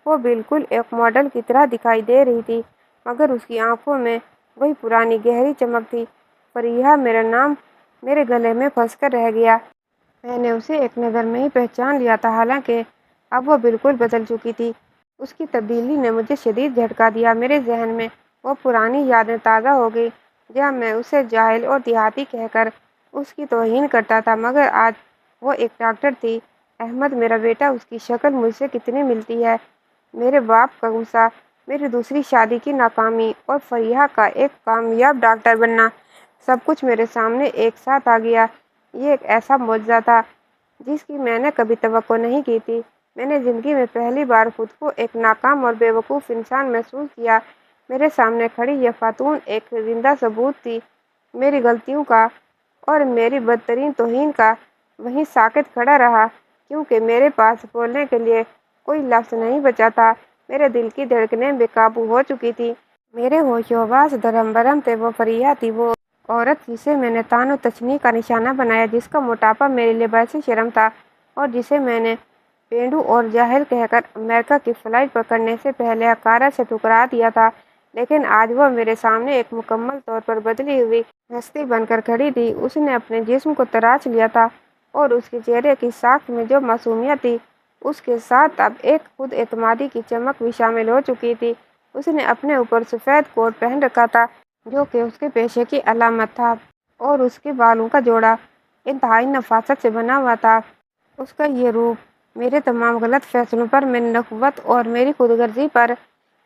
وہ بالکل ایک ماڈل کی طرح دکھائی دے رہی تھی مگر اس کی آنکھوں میں وہی پرانی گہری چمک تھی۔ فریحہ میرا نام میرے گلے میں پھنس کر رہ گیا۔ میں نے اسے ایک نظر میں ہی پہچان لیا تھا، حالانکہ اب وہ بالکل بدل چکی تھی۔ اس کی تبدیلی نے مجھے شدید جھٹکا دیا۔ میرے ذہن میں وہ پرانی یادیں تازہ ہو گئی جب میں اسے جاہل اور دیہاتی کہہ کر اس کی توہین کرتا تھا، مگر آج وہ ایک ڈاکٹر تھی۔ احمد میرا بیٹا، اس کی شکل مجھ سے کتنی ملتی ہے۔ میرے باپ کا غصہ، میری دوسری شادی کی ناکامی اور فریحہ کا ایک کامیاب ڈاکٹر بننا سب کچھ میرے سامنے ایک ساتھ آ گیا۔ یہ ایک ایسا معجزہ تھا جس کی میں نے کبھی توقع نہیں کی تھی۔ میں نے زندگی میں پہلی بار خود کو ایک ناکام اور بے وقوف انسان محسوس کیا۔ میرے سامنے کھڑی یہ خاتون ایک زندہ ثبوت تھی میری غلطیوں کا اور میری بدترین توہین کا۔ وہیں ساکت کھڑا رہا کیونکہ میرے پاس بولنے کے لیے کوئی لفظ نہیں بچا تھا۔ میرے دل کی دھڑکنیں بے قابو ہو چکی تھیں۔ میرے ہوش و حواس درہم برہم تھے۔ وہ فریحہ تھی، وہ عورت جسے میں نے طعن و تشنیع کا نشانہ بنایا، جس کا موٹاپا میرے لیے باعث شرم تھا اور جسے میں نے پینڈو اور جاہل کہہ کر امریکہ کی فلائٹ پکڑنے سے پہلے حقارت سے ٹھکرا دیا تھا۔ لیکن آج وہ میرے سامنے ایک مکمل طور پر بدلی ہوئی ہستی بن کر کھڑی تھی۔ اس نے اپنے جسم کو تراش لیا تھا اور اس کے چہرے کی ساکھ میں جو معصومیت تھی، اس کے ساتھ اب ایک خود اعتمادی کی چمک بھی شامل ہو چکی تھی۔ اس نے اپنے اوپر سفید کوٹ پہن رکھا تھا جو کہ اس کے پیشے کی علامت تھا اور اس کے بالوں کا جوڑا انتہائی نفاست سے بنا ہوا تھا۔ اس کا یہ روپ میرے تمام غلط فیصلوں پر، میری نخوت اور میری خود غرضی پر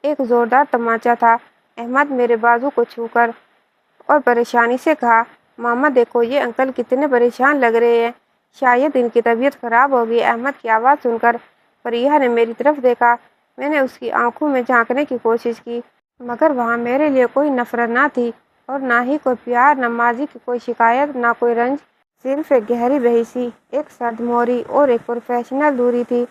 ایک زوردار تمانچہ تھا۔ احمد میرے بازو کو چھو کر اور پریشانی سے کہا، ماما دیکھو یہ انکل کتنے پریشان لگ رہے ہیں، شاید ان کی طبیعت خراب ہوگی۔ احمد کی آواز سن کر فریحہ نے میری طرف دیکھا۔ میں نے اس کی آنکھوں میں جھانکنے کی کوشش کی مگر وہاں میرے لیے کوئی نفرت نہ تھی اور نہ ہی کوئی پیار، نہ ماضی کی کوئی شکایت، نہ کوئی رنج، صرف ایک گہری بےحسی، ایک سرد موری اور ایک پروفیشنل دوری تھی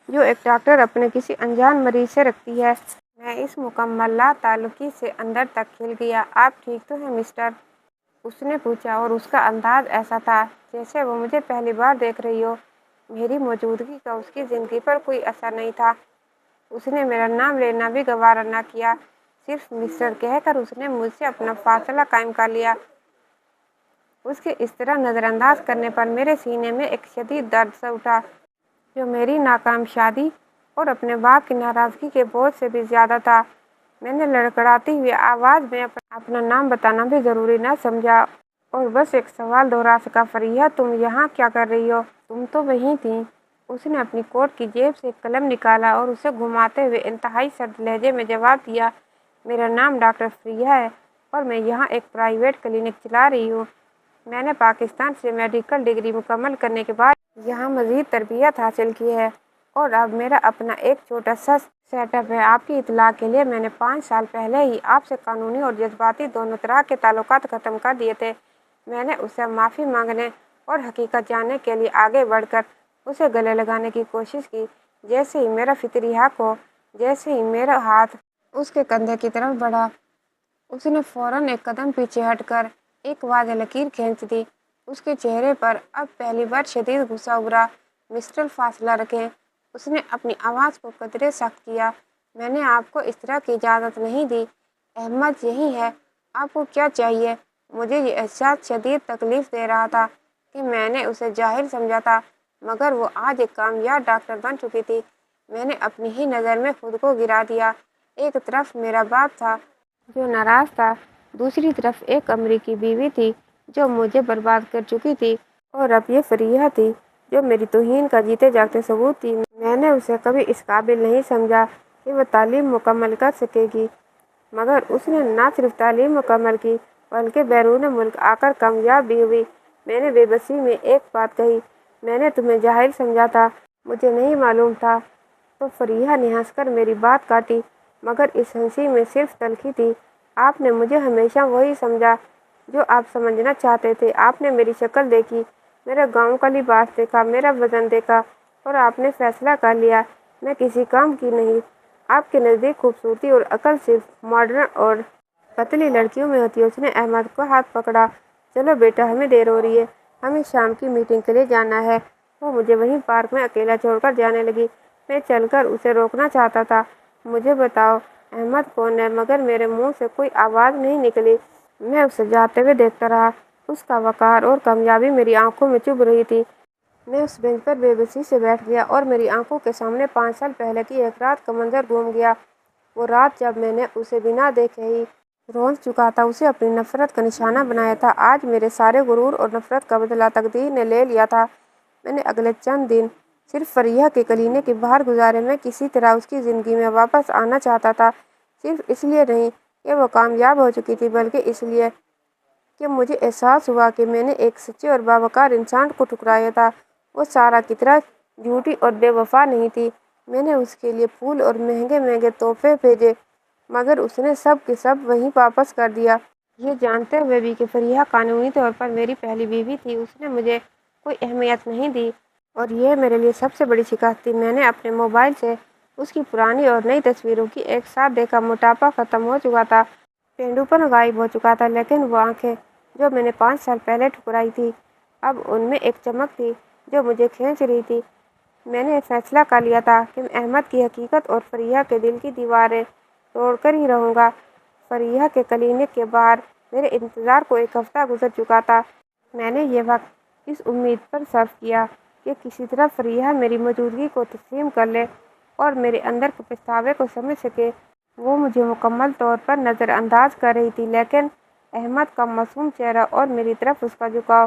جو ایک ڈاکٹر اپنے کسی انجان مریض سے رکھتی ہے۔ میں اس مکمل لا تعلقی سے اندر تک کھل گیا۔ آپ ٹھیک تو ہیں مسٹر؟ اس نے پوچھا اور اس کا انداز ایسا تھا جیسے وہ مجھے پہلی بار دیکھ رہی ہو۔ میری موجودگی کا اس کی زندگی پر کوئی اثر نہیں تھا۔ اس نے میرا نام لینا بھی گوارا نہ کیا، صرف مسٹر کہہ کر اس نے مجھ سے اپنا فاصلہ قائم کر لیا۔ اس کے اس طرح نظر انداز کرنے پر میرے سینے میں ایک شدید درد سا اٹھا جو میری ناکام شادی اور اپنے باپ کی ناراضگی کے بوجھ سے بھی زیادہ تھا۔ میں نے لڑکھڑاتی ہوئی آواز میں اپنا نام بتانا بھی ضروری نہ سمجھا اور بس ایک سوال دہرا سکا، فریحہ تم یہاں کیا کر رہی ہو؟ تم تو وہیں تھیں۔ اس نے اپنی کوٹ کی جیب سے ایک قلم نکالا اور اسے گھماتے ہوئے انتہائی سرد لہجے میں جواب دیا، میرا نام ڈاکٹر فریحہ ہے اور میں یہاں ایک پرائیویٹ کلینک چلا رہی ہوں۔ میں نے پاکستان سے میڈیکل ڈگری مکمل کرنے کے بعد یہاں مزید تربیت حاصل کی ہے اور اب میرا اپنا ایک چھوٹا سا سیٹ اپ ہے۔ آپ کی اطلاع کے لیے میں نے 5 سال پہلے ہی آپ سے قانونی اور جذباتی دونوں طرح کے تعلقات ختم کر دیے تھے۔ میں نے اسے معافی مانگنے اور حقیقت جاننے کے لیے آگے بڑھ کر اسے گلے لگانے کی کوشش کی۔ جیسے ہی میرا فطری حق ہو، جیسے ہی میرا ہاتھ اس کے کندھے کی طرف بڑھا، اس نے فوراً ایک قدم پیچھے ہٹ کر ایک واضح لکیر کھینچ دی۔ اس کے چہرے پر اب پہلی بار شدید غصہ ابھرا۔ مسٹر فاصلہ رکھیں، اس نے اپنی آواز کو قدرے سخت کیا، میں نے آپ کو اس طرح کی اجازت نہیں دی۔ احمد یہی ہے، آپ کو کیا چاہیے؟ مجھے یہ احساس شدید تکلیف دے رہا تھا کہ میں نے اسے جاہل سمجھا تھا مگر وہ آج ایک کامیاب ڈاکٹر بن چکی تھی۔ میں نے اپنی ہی نظر میں خود کو گرا دیا۔ ایک طرف میرا باپ تھا جو ناراض تھا، دوسری طرف ایک امریکی بیوی تھی جو مجھے برباد کر چکی تھی اور اب یہ فریحہ تھی جو میری توہین کا جیتے جاگتے ثبوت تھی۔ میں نے اسے کبھی اس قابل نہیں سمجھا کہ وہ تعلیم مکمل کر سکے گی مگر اس نے نہ صرف تعلیم مکمل کی بلکہ بیرون ملک آ کر کامیاب بھی ہوئی۔ میں نے بے بسی میں ایک بات کہی، میں نے تمہیں جاہل سمجھا تھا، مجھے نہیں معلوم تھا۔ تو فریحہ نے ہنس کر میری بات کاٹی مگر اس ہنسی میں صرف تلخی تھی۔ آپ نے مجھے ہمیشہ وہی سمجھا جو آپ سمجھنا چاہتے تھے۔ آپ نے میری شکل دیکھی، میرا گاؤں کا لباس دیکھا، میرا وزن دیکھا اور آپ نے فیصلہ کر لیا میں کسی کام کی نہیں۔ آپ کے نزدیک خوبصورتی اور عقل صرف ماڈرن اور پتلی لڑکیوں میں ہوتی ہے۔ اس نے احمد کا ہاتھ پکڑا، چلو بیٹا ہمیں دیر ہو رہی ہے، ہمیں شام کی میٹنگ کے لیے جانا ہے۔ وہ مجھے وہیں پارک میں اکیلا چھوڑ کر جانے لگی۔ میں چل کر اسے روکنا چاہتا تھا، مجھے بتاؤ احمد کون ہے، مگر میرے منہ سے کوئی آواز نہیں نکلی۔ میں اسے جاتے ہوئے دیکھتا رہا، اس کا وقار اور کامیابی میری آنکھوں میں چبھ رہی تھی۔ میں اس بینچ پر بے بسی سے بیٹھ گیا اور میری آنکھوں کے سامنے 5 سال پہلے کی ایک رات کا منظر گھوم گیا۔ وہ رات جب میں نے اسے بنا دیکھے ہی رونق چکا تھا، اسے اپنی نفرت کا نشانہ بنایا تھا۔ آج میرے سارے غرور اور نفرت کا بدلہ تقدیر نے لے لیا تھا۔ میں نے اگلے چند دن صرف فریحہ کے کلینک کے باہر گزارے۔ میں کسی طرح اس کی زندگی میں واپس آنا چاہتا تھا، صرف اس لیے نہیں کہ وہ کامیاب ہو چکی تھی بلکہ اس لیے کہ مجھے احساس ہوا کہ میں نے ایک سچے اور باوقار انسان کو ٹھکرایا تھا۔ وہ سارا کی طرح جھوٹی اور بے وفا نہیں تھی۔ میں نے اس کے لیے پھول اور مہنگے مہنگے تحفے بھیجے، مگر اس نے سب کے سب وہیں واپس کر دیا۔ یہ جانتے ہوئے بھی کہ فریحہ قانونی طور پر میری پہلی بیوی تھی، اس نے مجھے کوئی اہمیت نہیں دی، اور یہ میرے لیے سب سے بڑی شکست تھی۔ میں نے اپنے موبائل سے اس کی پرانی اور نئی تصویروں کی ایک ساتھ دیکھا۔ موٹاپا ختم ہو چکا تھا، پینڈوپن غائب ہو چکا تھا، لیکن وہ آنکھیں جو میں نے 5 سال پہلے ٹھکرائی تھی، اب ان میں ایک چمک تھی جو مجھے کھینچ رہی تھی۔ میں نے فیصلہ کر لیا تھا کہ میں احمد کی حقیقت اور فریحہ کے دل کی دیواریں توڑ کر ہی رہوں گا۔ فریحہ کے کلینک کے باہر میرے انتظار کو ایک ہفتہ گزر چکا تھا۔ میں نے یہ وقت اس امید پر صرف کیا کہ کسی طرح فریحہ میری موجودگی کو تسلیم کر لے اور میرے اندر کے پچھتاوے کو سمجھ سکے۔ وہ مجھے مکمل طور پر نظر انداز کر رہی تھی، لیکن احمد کا معصوم چہرہ اور میری طرف اس کا جھکاؤ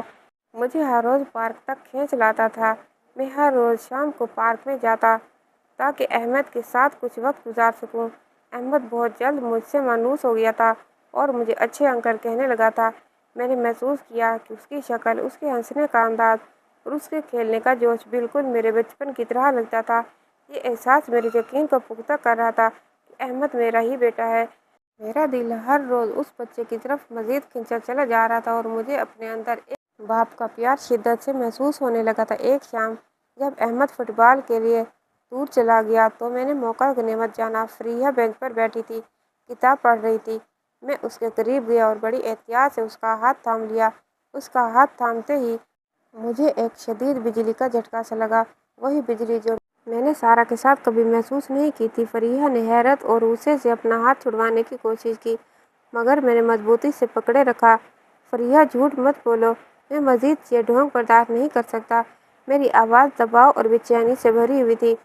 مجھے ہر روز پارک تک کھینچ لاتا تھا۔ میں ہر روز شام کو پارک میں جاتا تاکہ احمد کے ساتھ کچھ وقت گزار سکوں۔ احمد بہت جلد مجھ سے مانوس ہو گیا تھا اور مجھے اچھے عنقر کہنے لگا تھا۔ میں نے محسوس کیا کہ اس کی شکل، اس کے ہنسنے کا انداز اور اس کے کھیلنے کا جوش بالکل میرے بچپن کی طرح لگتا تھا۔ یہ احساس میرے یقین کو پختہ کر رہا تھا کہ احمد میرا ہی بیٹا ہے۔ میرا دل ہر روز اس بچے کی طرف مزید کھنچا چلا جا رہا تھا اور مجھے اپنے اندر ایک باپ کا پیار شدت سے محسوس ہونے لگا تھا۔ ایک شام جب احمد فٹ بال کے لیے دور چلا گیا تو میں نے موقع غنیمت جانا۔ فریحہ بینچ پر بیٹھی تھی، کتاب پڑھ رہی تھی۔ میں اس کے قریب گیا اور بڑی احتیاط سے اس کا ہاتھ تھام لیا۔ اس کا ہاتھ تھامتے ہی مجھے ایک شدید بجلی کا جھٹکا سا لگا، وہی بجلی جو میں نے سارا کے ساتھ کبھی محسوس نہیں کی تھی۔ فریحہ نے حیرت اور غصے سے اپنا ہاتھ چھڑوانے کی کوشش کی، مگر میں نے مضبوطی سے پکڑے رکھا۔ فریحہ، جھوٹ مت بولو، میں مزید یہ ڈھونگ برداشت نہیں کر سکتا۔ میری آواز دباؤ اور بے چینی سے بھری ہوئی تھی۔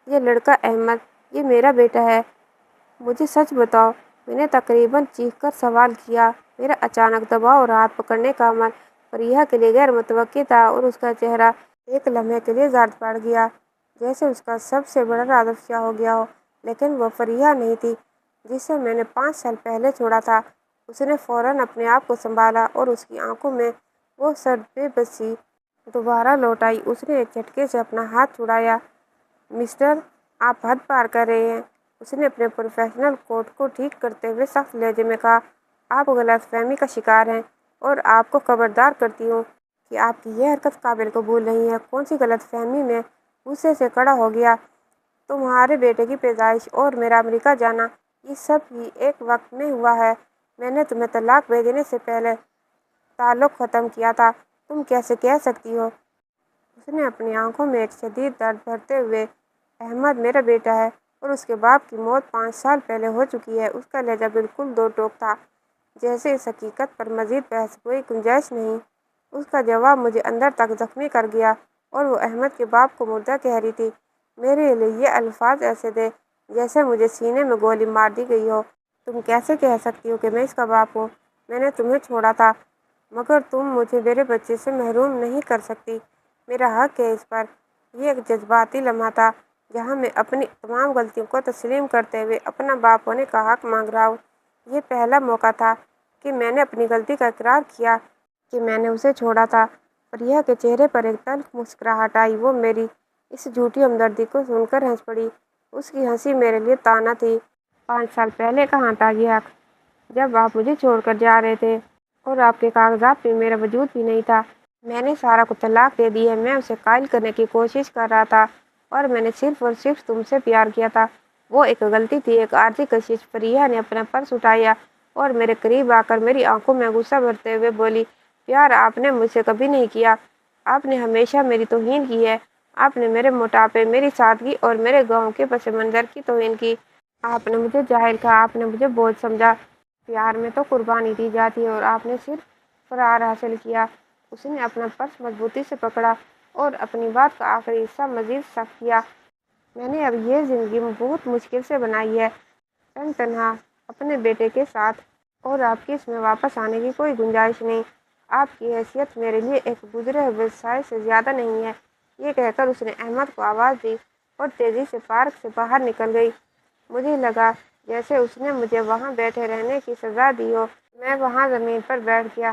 یہ لڑکا احمد، یہ میرا بیٹا ہے، مجھے سچ بتاؤ، میں نے تقریباً چیخ کر سوال کیا۔ میرا اچانک دباؤ اور ہاتھ پکڑنے کا عمل فریحہ کے لیے غیر متوقع تھا اور اس کا چہرہ ایک لمحے کے لیے زرد پڑ گیا، جیسے اس کا سب سے بڑا راز افشا ہو گیا ہو۔ لیکن وہ فریحہ نہیں تھی جسے میں نے 5 سال پہلے چھوڑا تھا۔ اس نے فوراً اپنے آپ کو سنبھالا اور اس کی آنکھوں میں وہ سرد بے بسی دوبارہ لوٹ آئی۔ اس نے ایک جھٹکے سے اپنا ہاتھ چھڑایا۔ مسٹر، آپ حد پار کر رہے ہیں، اس نے اپنے پروفیشنل کوٹ کو ٹھیک کرتے ہوئے سخت لہجے میں کہا۔ آپ غلط فہمی کا شکار ہیں اور آپ کو خبردار کرتی ہوں کہ آپ کی یہ حرکت قابل قبول نہیں ہے۔ کون سی غلط فہمی؟ میں غصے سے کھڑا ہو گیا۔ تمہارے بیٹے کی پیدائش اور میرا امریکہ جانا، یہ سب ہی ایک وقت میں ہوا ہے۔ میں نے تمہیں طلاق بھیجنے سے پہلے تعلق ختم کیا تھا، تم کیسے کہہ سکتی ہو؟ اس نے اپنی آنکھوں میں ایک شدید درد بھرتے ہوئے، احمد میرا بیٹا ہے اور اس کے باپ کی موت 5 سال پہلے ہو چکی ہے۔ اس کا لہجہ بالکل دو ٹوک تھا، جیسے اس حقیقت پر مزید بحث کوئی گنجائش نہیں۔ اس کا جواب مجھے اندر تک زخمی کر گیا، اور وہ احمد کے باپ کو مردہ کہہ رہی تھی۔ میرے لیے یہ الفاظ ایسے تھے جیسے مجھے سینے میں گولی مار دی گئی ہو۔ تم کیسے کہہ سکتی ہو کہ میں اس کا باپ ہوں؟ میں نے تمہیں چھوڑا تھا، مگر تم مجھے میرے بچے سے محروم نہیں کر سکتی۔ میرا حق ہے اس پر۔ یہ ایک جذباتی لمحہ تھا جہاں میں اپنی تمام غلطیوں کو تسلیم کرتے ہوئے اپنا باپ ہونے کا حق مانگ رہا ہوں۔ یہ پہلا موقع تھا کہ میں نے اپنی غلطی کا اقرار کیا کہ میں نے اسے چھوڑا تھا۔ فریحہ کے چہرے پر ایک تلخ مسکراہٹ آئی۔ وہ میری اس جھوٹی ہمدردی کو سن کر ہنس پڑی۔ اس کی ہنسی میرے لیے طعنہ تھی۔ 5 سال پہلے کہاں تھا یہ حق، جب آپ مجھے چھوڑ کر جا رہے تھے اور آپ کے کاغذات میں میرا وجود بھی نہیں تھا؟ میں نے سارا کو طلاق دے دی ہے۔ میں اسے قائل کرنے کی کوشش کر رہا تھا اور میں نے صرف اور صرف تم سے پیار کیا تھا۔ وہ ایک غلطی تھی، ایک عارضی کشش۔ فریحہ نے اپنا پرس اٹھایا اور میرے قریب آ کر میری آنکھوں میں غصہ بھرتے ہوئے بولی، پیار آپ نے مجھ سے کبھی نہیں کیا۔ آپ نے ہمیشہ میری توہین کی ہے۔ آپ نے میرے موٹاپے، میری سادگی اور میرے گاؤں کے پس منظر کی توہین کی۔ آپ نے مجھے جاہل کہا، آپ نے مجھے بوجھ سمجھا۔ پیار میں تو قربانی دی جاتی ہے اور آپ نے صرف فرار حاصل کیا۔ اس نے اپنا پرس مضبوطی سے پکڑا اور اپنی بات کا آخری حصہ مزید سخت کیا۔ میں نے اب یہ زندگی بہت مشکل سے بنائی ہے، تن تنہا اپنے بیٹے کے ساتھ، اور آپ کی اس میں واپس آنے کی کوئی گنجائش نہیں۔ آپ کی حیثیت میرے لیے ایک گزرے ہوئے سائے سے زیادہ نہیں ہے۔ یہ کہہ کر اس نے احمد کو آواز دی اور تیزی سے پارک سے باہر نکل گئی۔ مجھے لگا جیسے اس نے مجھے وہاں بیٹھے رہنے کی سزا دی ہو۔ میں وہاں زمین پر بیٹھ گیا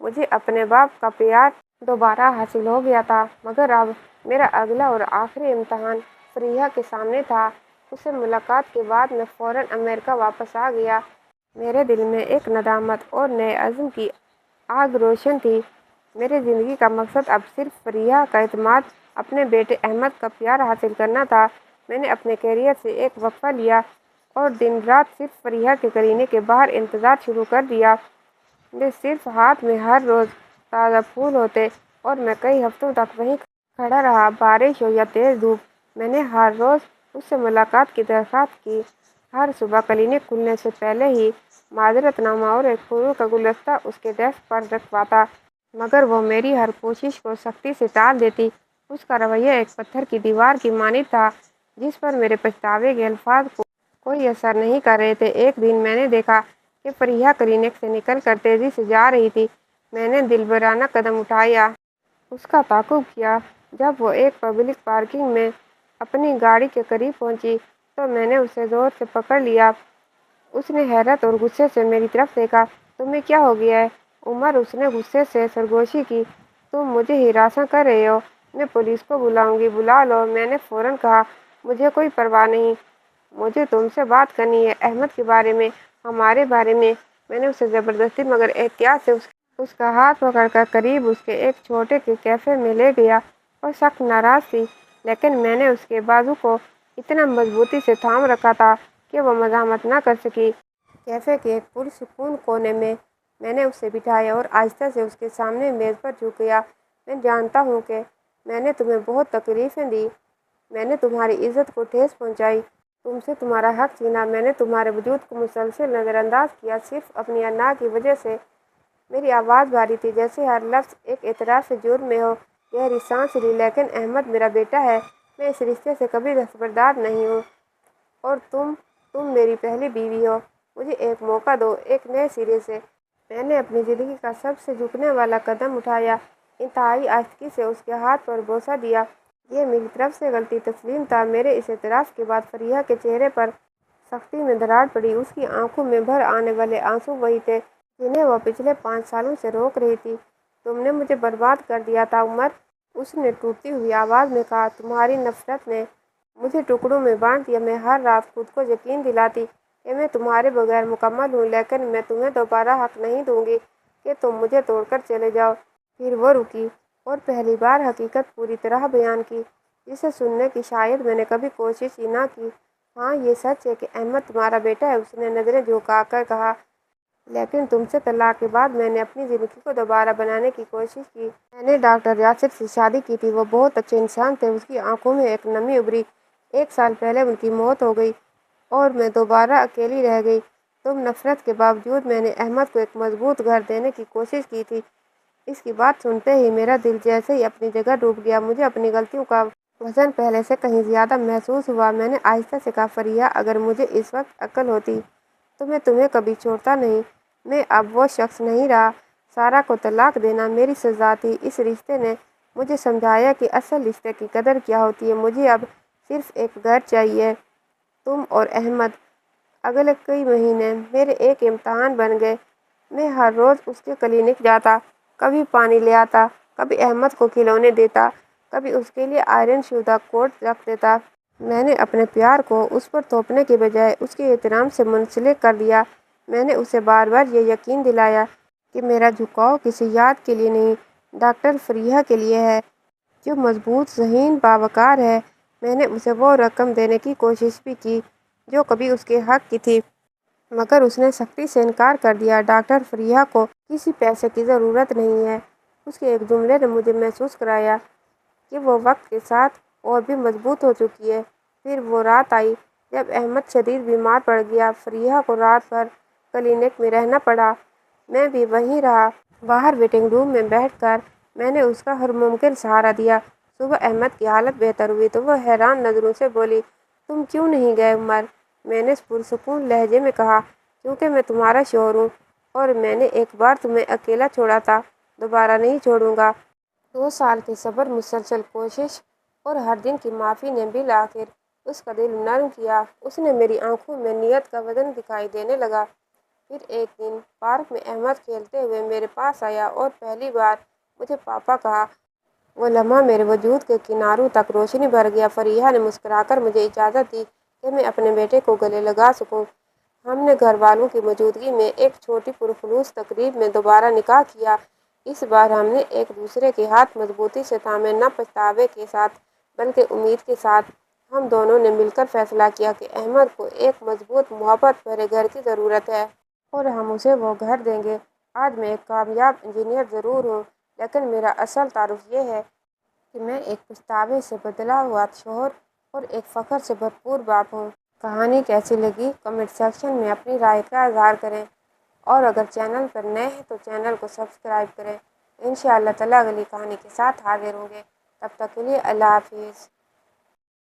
مجھے اپنے باپ کا پیار دوبارہ حاصل ہو گیا تھا، مگر اب میرا اگلا اور آخری امتحان فریحہ کے سامنے تھا۔ اس سے ملاقات کے بعد میں فوراً امریکہ واپس آ گیا۔ میرے دل میں ایک ندامت اور نئے عزم کی آگ روشن تھی۔ میری زندگی کا مقصد اب صرف فریحہ کا اعتماد، اپنے بیٹے احمد کا پیار حاصل کرنا تھا۔ میں نے اپنے کیریئر سے ایک وقفہ لیا اور دن رات صرف فریحہ کے کلینے کے باہر انتظار شروع کر دیا۔ میرے صرف ہاتھ میں ہر روز تازہ پھول ہوتے اور میں کئی ہفتوں تک وہیں کھڑا رہا، بارش ہو یا تیز دھوپ۔ میں نے ہر روز اس سے ملاقات کی درخواست کی، ہر صبح کلینک کھلنے سے پہلے ہی معذرت نامہ اور ایک پھولوں کا گلدستہ اس کے ڈیسک پر رکھواتا، مگر وہ میری ہر کوشش کو سختی سے ٹال دیتی۔ اس کا رویہ ایک پتھر کی دیوار کی مانند تھا جس پر میرے پچھتاوے کے الفاظ کوئی اثر نہیں کر رہے تھے۔ ایک دن میں نے دیکھا کہ فریحہ کلینک سے نکل کر تیزی سے جا رہی تھی۔ میں نے دلبرانہ قدم اٹھایا، اس کا تعاقب کیا۔ جب وہ ایک پبلک پارکنگ میں اپنی گاڑی کے قریب پہنچی تو میں نے اسے زور سے پکڑ لیا۔ اس نے حیرت اور غصے سے میری طرف دیکھا۔ تمہیں کیا ہو گیا ہے عمر؟ اس نے غصے سے سرگوشی کی۔ تم مجھے ہراساں کر رہے ہو، میں پولیس کو بلاؤں گی۔ بلا لو، میں نے فوراً کہا۔ مجھے کوئی پرواہ نہیں، مجھے تم سے بات کرنی ہے، احمد کے بارے میں، ہمارے بارے میں۔ میں نے اسے زبردستی مگر احتیاط سے اس کا ہاتھ پکڑ کر قریب اس کے ایک چھوٹے سے کیفے میں لے گیا اور سخت ناراض تھی، لیکن میں نے اس کے بازو کو اتنا مضبوطی سے تھام رکھا تھا کہ وہ مزاحمت نہ کر سکی۔ کیفے کے ایک پرسکون کونے میں نے اسے بٹھایا اور آہستہ سے اس کے سامنے میز پر جھک گیا۔ میں جانتا ہوں کہ میں نے تمہیں بہت تکلیفیں دی، میں نے تمہاری عزت کو ٹھیس پہنچائی، تم سے تمہارا حق چھینا، میں نے تمہارے وجود کو مسلسل نظر انداز کیا صرف اپنی انا کی وجہ سے۔ میری آواز بھاری تھی، جیسے ہر لفظ ایک اعتراف سے جرم میں ہو۔ گہری سانس لی۔ لیکن احمد میرا بیٹا ہے، میں اس رشتے سے کبھی دستبردار نہیں ہوں، اور تم میری پہلی بیوی ہو۔ مجھے ایک موقع دو، ایک نئے سرے سے۔ میں نے اپنی زندگی کا سب سے جھکنے والا قدم اٹھایا، انتہائی آہستگی سے اس کے ہاتھ پر بوسہ دیا۔ یہ میری طرف سے غلطی تسلیم تھا۔ میرے اس اعتراف کے بعد فریحہ کے چہرے پر سختی میں دراڑ پڑی۔ اس کی آنکھوں میں بھر آنے والے آنسو وہی تھے جنہیں وہ پچھلے 5 سالوں سے روک رہی تھی۔ تم نے مجھے برباد کر دیا تھا عمر، اس نے ٹوٹتی ہوئی آواز میں کہا۔ تمہاری نفرت نے مجھے ٹکڑوں میں بانٹ دیا۔ میں ہر رات خود کو یقین دلاتی کہ میں تمہارے بغیر مکمل ہوں، لیکن میں تمہیں دوبارہ حق نہیں دوں گی کہ تم مجھے توڑ کر چلے جاؤ۔ پھر وہ رکی اور پہلی بار حقیقت پوری طرح بیان کی، جسے سننے کی شاید میں نے کبھی کوشش ہی نہ کی۔ ہاں، یہ سچ ہے کہ احمد تمہارا بیٹا ہے، اس نے نظریں جھکا کر کہا، لیکن تم سے طلاق کے بعد میں نے اپنی زندگی کو دوبارہ بنانے کی کوشش کی۔ میں نے ڈاکٹر یاسر سے شادی کی تھی، وہ بہت اچھے انسان تھے۔ اس کی آنکھوں میں ایک نمی ابھری۔ 1 سال پہلے ان کی موت ہو گئی اور میں دوبارہ اکیلی رہ گئی۔ تم نفرت کے باوجود میں نے احمد کو ایک مضبوط گھر دینے کی کوشش کی تھی۔ اس کی بات سنتے ہی میرا دل جیسے ہی اپنی جگہ ڈوب گیا۔ مجھے اپنی غلطیوں کا وزن پہلے سے کہیں زیادہ محسوس ہوا۔ میں نے آہستہ سے کہا، فریحہ، اگر مجھے اس وقت عقل ہوتی تو میں تمہیں کبھی چھوڑتا نہیں۔ میں اب وہ شخص نہیں رہا۔ سارہ کو طلاق دینا میری سزا تھی۔ اس رشتے نے مجھے سمجھایا کہ اصل رشتے کی قدر کیا ہوتی ہے۔ مجھے اب صرف ایک گھر چاہیے، تم اور احمد۔ اگلے کئی مہینے میرے ایک امتحان بن گئے۔ میں ہر روز اس کے کلینک جاتا، کبھی پانی لے آتا، کبھی احمد کو کھلونے دیتا، کبھی اس کے لیے آئرن شدہ کوٹ رکھ دیتا۔ میں نے اپنے پیار کو اس پر تھوپنے کے بجائے اس کے احترام سے منسلک کر دیا۔ میں نے اسے بار بار یہ یقین دلایا کہ میرا جھکاؤ کسی یاد کے لیے نہیں، ڈاکٹر فریحہ کے لیے ہے، جو مضبوط، ذہین، باوقار ہے۔ میں نے اسے وہ رقم دینے کی کوشش بھی کی جو کبھی اس کے حق کی تھی، مگر اس نے سختی سے انکار کر دیا۔ ڈاکٹر فریحہ کو کسی پیسے کی ضرورت نہیں ہے، اس کے ایک جملے نے مجھے محسوس کرایا کہ وہ وقت کے ساتھ اور بھی مضبوط ہو چکی ہے۔ پھر وہ رات آئی جب احمد شدید بیمار پڑ گیا۔ فریحہ کو رات بھر کلینک میں رہنا پڑا، میں بھی وہیں رہا۔ باہر ویٹنگ روم میں بیٹھ کر میں نے اس کا ہر ممکن سہارا دیا۔ صبح احمد کی حالت بہتر ہوئی تو وہ حیران نظروں سے بولی، تم کیوں نہیں گئے عمر؟ میں نے پرسکون لہجے میں کہا، کیونکہ میں تمہارا شوہر ہوں اور میں نے ایک بار تمہیں اکیلا چھوڑا تھا، دوبارہ نہیں چھوڑوں گا۔ 2 سال کے صبر، مسلسل کوشش اور ہر دن کی معافی نے بالآخر اس کا دل نرم کیا۔ اس نے میری آنکھوں میں نیت کا وزن دکھائی دینے لگا۔ پھر ایک دن پارک میں احمد کھیلتے ہوئے میرے پاس آیا اور پہلی بار مجھے پاپا کہا۔ وہ لمحہ میرے وجود کے کناروں تک روشنی بھر گیا۔ فریحہ نے مسکرا کر مجھے اجازت دی کہ میں اپنے بیٹے کو گلے لگا سکوں۔ ہم نے گھر والوں کی موجودگی میں ایک چھوٹی پرخلوص تقریب میں دوبارہ نکاح کیا۔ اس بار ہم نے ایک دوسرے کے ہاتھ مضبوطی سے تھامے، نہ پچھتاوے کے ساتھ بلکہ امید کے ساتھ۔ ہم دونوں نے مل کر فیصلہ کیا کہ احمد کو ایک مضبوط، محبت بھرے گھر کی ضرورت ہے، اور ہم اسے وہ گھر دیں گے۔ آج میں ایک کامیاب انجینئر ضرور ہوں، لیکن میرا اصل تعارف یہ ہے کہ میں ایک پچھتاوے سے بدلا ہوا شوہر اور ایک فخر سے بھرپور باپ ہوں۔ کہانی کیسی لگی؟ کمنٹ سیکشن میں اپنی رائے کا اظہار کریں، اور اگر چینل پر نئے ہیں تو چینل کو سبسکرائب کریں۔ انشاءاللہ تعالیٰ اگلی کہانی کے ساتھ حاضر ہوں گے۔ تب تک کے لیے اللہ حافظ۔